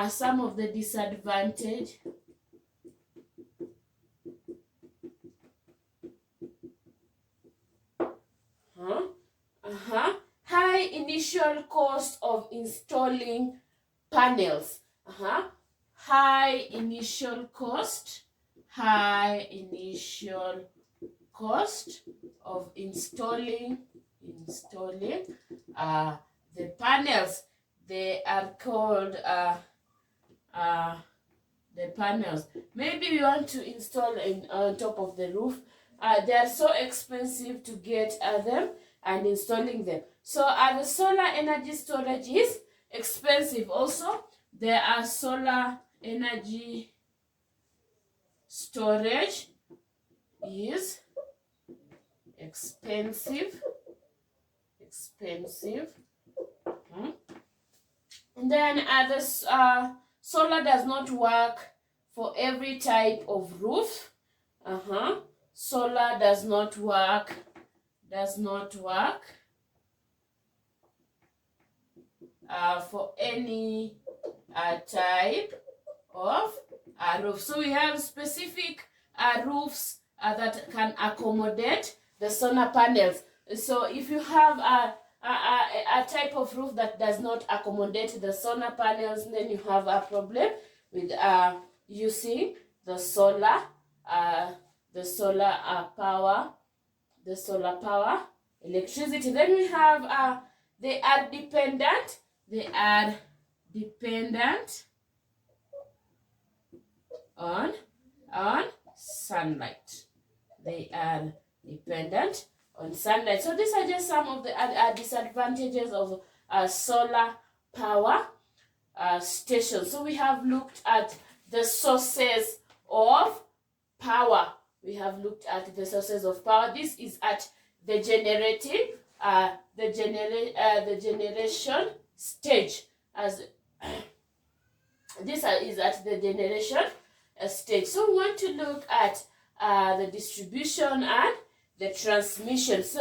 some of the disadvantage. High initial cost of installing panels. High initial cost of installing the panels. They are called the panels. Maybe you want to install on top of the roof. They are so expensive to get them and installing them. So the solar energy storage is expensive also. There are solar energy storage is expensive. And then solar does not work for every type of roof. Solar does not work for any type of roof. So we have specific roofs that can accommodate the solar panels. So if you have a type of roof that does not accommodate the solar panels, then you have a problem with using the solar power electricity. Then we have they are dependent on sunlight. They are dependent on sunlight. So these are just some of the disadvantages of solar power stations. So we have looked at the sources of power. This is at the generating, the generation stage. As this is at the generation stage. So we want to look at the distribution and the transmission. So